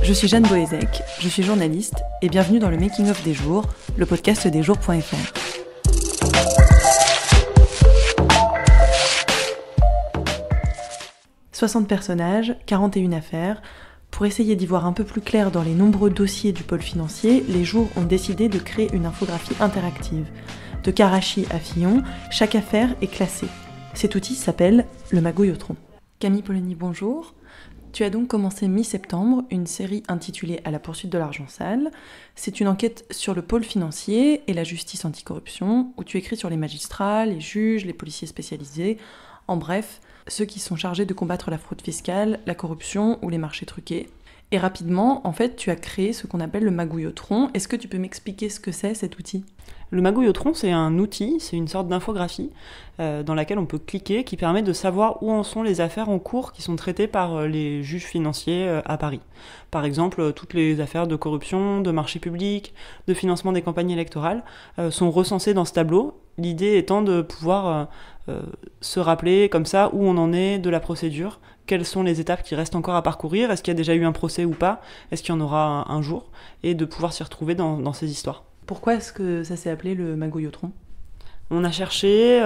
Je suis Jeanne Boézek, je suis journaliste et bienvenue dans le Making of des jours, le podcast des jours.fr. « 60 personnages, 41 affaires. Pour essayer d'y voir un peu plus clair dans les nombreux dossiers du pôle financier, les jours ont décidé de créer une infographie interactive. De Karachi à Fillon, chaque affaire est classée. Cet outil s'appelle le Magouillotron. Camille Polony, bonjour. Tu as donc commencé mi-septembre une série intitulée « À la poursuite de l'argent sale ». C'est une enquête sur le pôle financier et la justice anticorruption, où tu écris sur les magistrats, les juges, les policiers spécialisés, en bref, ceux qui sont chargés de combattre la fraude fiscale, la corruption ou les marchés truqués. Et rapidement, en fait, tu as créé ce qu'on appelle le Magouillotron. Est-ce que tu peux m'expliquer ce que c'est, cet outil ? Le Magouillotron, c'est un outil, c'est une sorte d'infographie dans laquelle on peut cliquer, qui permet de savoir où en sont les affaires en cours qui sont traitées par les juges financiers à Paris. Par exemple, toutes les affaires de corruption, de marché public, de financement des campagnes électorales sont recensées dans ce tableau. L'idée étant de pouvoir se rappeler comme ça où on en est de la procédure, quelles sont les étapes qui restent encore à parcourir, est-ce qu'il y a déjà eu un procès ou pas, est-ce qu'il y en aura un jour, et de pouvoir s'y retrouver dans ces histoires. Pourquoi est-ce que ça s'est appelé le Magouillotron ? On a cherché,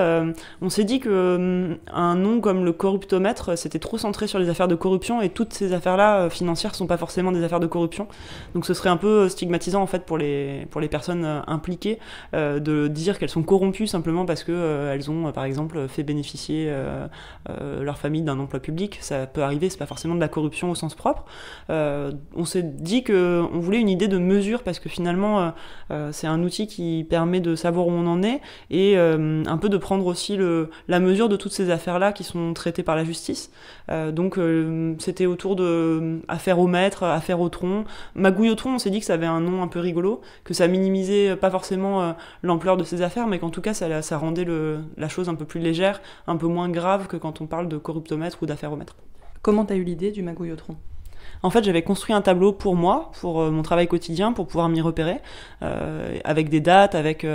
on s'est dit que un nom comme le corruptomètre, c'était trop centré sur les affaires de corruption, et toutes ces affaires-là financières sont pas forcément des affaires de corruption. Donc ce serait un peu stigmatisant en fait pour les personnes impliquées de dire qu'elles sont corrompues simplement parce que elles ont par exemple fait bénéficier leur famille d'un emploi public. Ça peut arriver, c'est pas forcément de la corruption au sens propre. On s'est dit que on voulait une idée de mesure parce que finalement c'est un outil qui permet de savoir où on en est et un peu de prendre aussi la mesure de toutes ces affaires-là qui sont traitées par la justice. Donc c'était autour de affaires au maître, affaires au tronc. Magouillotron, on s'est dit que ça avait un nom un peu rigolo, que ça minimisait pas forcément l'ampleur de ces affaires, mais qu'en tout cas ça rendait la chose un peu plus légère, un peu moins grave que quand on parle de corruptomètre ou d'affaires au maître. Comment t'as eu l'idée du Magouillotron ? En fait, j'avais construit un tableau pour moi, pour mon travail quotidien, pour pouvoir m'y repérer, avec des dates, avec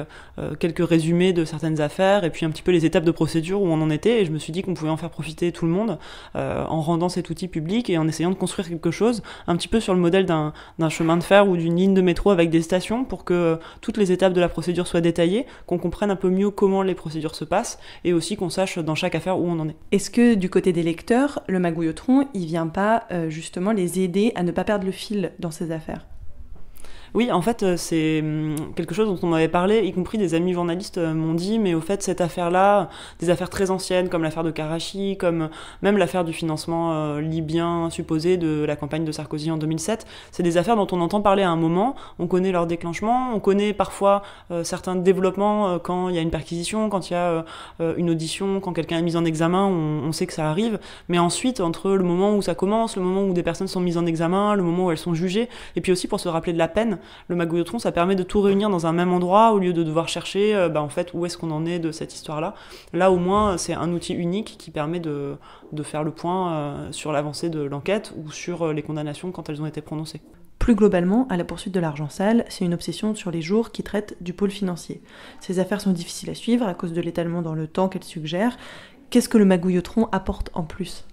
quelques résumés de certaines affaires, et puis un petit peu les étapes de procédure où on en était, et je me suis dit qu'on pouvait en faire profiter tout le monde en rendant cet outil public et en essayant de construire quelque chose, un petit peu sur le modèle d'un chemin de fer ou d'une ligne de métro avec des stations, pour que toutes les étapes de la procédure soient détaillées, qu'on comprenne un peu mieux comment les procédures se passent, et aussi qu'on sache dans chaque affaire où on en est. Est-ce que du côté des lecteurs, le Magouillotron, il vient pas justement les aider à ne pas perdre le fil dans ces affaires ? Oui, en fait, c'est quelque chose dont on m'avait parlé, y compris des amis journalistes m'ont dit, mais au fait, cette affaire-là, des affaires très anciennes, comme l'affaire de Karachi, comme même l'affaire du financement libyen supposé de la campagne de Sarkozy en 2007, c'est des affaires dont on entend parler à un moment, on connaît leur déclenchement, on connaît parfois certains développements quand il y a une perquisition, quand il y a une audition, quand quelqu'un est mis en examen, on sait que ça arrive, mais ensuite, entre le moment où ça commence, le moment où des personnes sont mises en examen, le moment où elles sont jugées, et puis aussi pour se rappeler de la peine, le Magouillotron, ça permet de tout réunir dans un même endroit au lieu de devoir chercher en fait, où est-ce qu'on en est de cette histoire-là. Là, au moins, c'est un outil unique qui permet de faire le point sur l'avancée de l'enquête ou sur les condamnations quand elles ont été prononcées. Plus globalement, à la poursuite de l'argent sale, c'est une obsession sur les jours qui traitent du pôle financier. Ces affaires sont difficiles à suivre à cause de l'étalement dans le temps qu'elles suggèrent. Qu'est-ce que le Magouillotron apporte en plus ?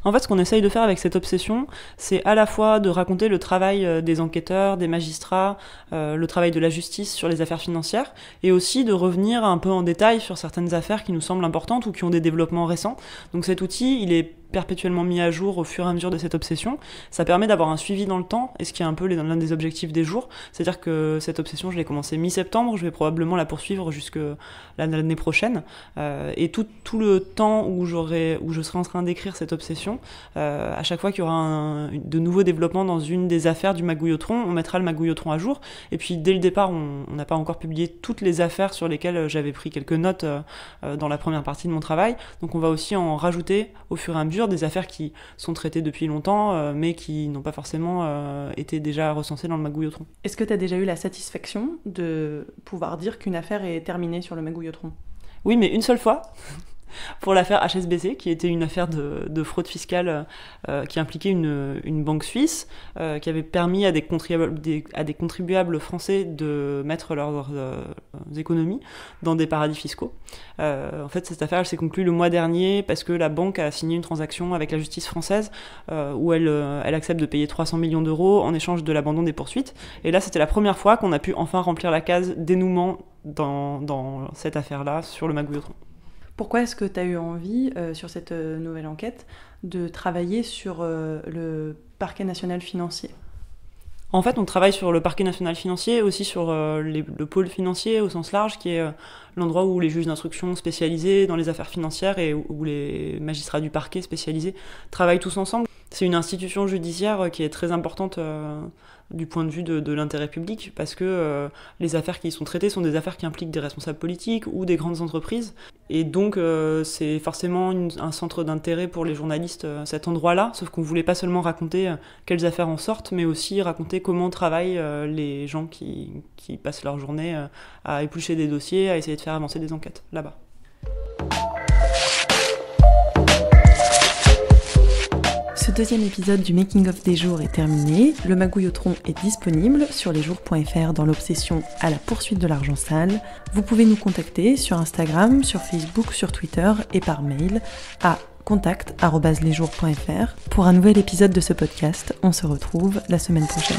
En fait, ce qu'on essaye de faire avec cette obsession, c'est à la fois de raconter le travail des enquêteurs, des magistrats, le travail de la justice sur les affaires financières, et aussi de revenir un peu en détail sur certaines affaires qui nous semblent importantes ou qui ont des développements récents. Donc cet outil, il est perpétuellement mis à jour au fur et à mesure de cette obsession. Ça permet d'avoir un suivi dans le temps, et ce qui est un peu l'un des objectifs des jours. C'est-à-dire que cette obsession, je l'ai commencée mi-septembre, je vais probablement la poursuivre jusque l'année prochaine. Et tout le temps où je serai en train d'écrire cette obsession, à chaque fois qu'il y aura de nouveaux développements dans une des affaires du Magouillotron, on mettra le Magouillotron à jour. Et puis dès le départ, on n'a pas encore publié toutes les affaires sur lesquelles j'avais pris quelques notes dans la première partie de mon travail. Donc on va aussi en rajouter au fur et à mesure des affaires qui sont traitées depuis longtemps, mais qui n'ont pas forcément été déjà recensées dans le Magouillotron. Est-ce que tu as déjà eu la satisfaction de pouvoir dire qu'une affaire est terminée sur le Magouillotron ? Oui, mais une seule fois. pour l'affaire HSBC, qui était une affaire de fraude fiscale qui impliquait une banque suisse, qui avait permis à des contribuables français de mettre leurs économies dans des paradis fiscaux. En fait, cette affaire elle s'est conclue le mois dernier parce que la banque a signé une transaction avec la justice française où elle accepte de payer 300 millions d'euros en échange de l'abandon des poursuites. Et là, c'était la première fois qu'on a pu enfin remplir la case dénouement dans cette affaire-là sur le Magouillotron. Pourquoi est-ce que tu as eu envie, sur cette nouvelle enquête, de travailler sur le parquet national financier ? En fait, on travaille sur le parquet national financier, aussi sur le pôle financier au sens large, qui est l'endroit où les juges d'instruction spécialisés dans les affaires financières et où les magistrats du parquet spécialisés travaillent tous ensemble. C'est une institution judiciaire qui est très importante du point de vue de l'intérêt public, parce que les affaires qui y sont traitées sont des affaires qui impliquent des responsables politiques ou des grandes entreprises. Et donc c'est forcément un centre d'intérêt pour les journalistes, cet endroit-là, sauf qu'on ne voulait pas seulement raconter quelles affaires en sortent, mais aussi raconter comment travaillent les gens qui passent leur journée à éplucher des dossiers, à essayer de faire avancer des enquêtes là-bas. Ce deuxième épisode du Making of des jours est terminé. Le Magouillotron est disponible sur lesjours.fr dans l'obsession à la poursuite de l'argent sale. Vous pouvez nous contacter sur Instagram, sur Facebook, sur Twitter et par mail à contact@lesjours.fr. Pour un nouvel épisode de ce podcast, on se retrouve la semaine prochaine.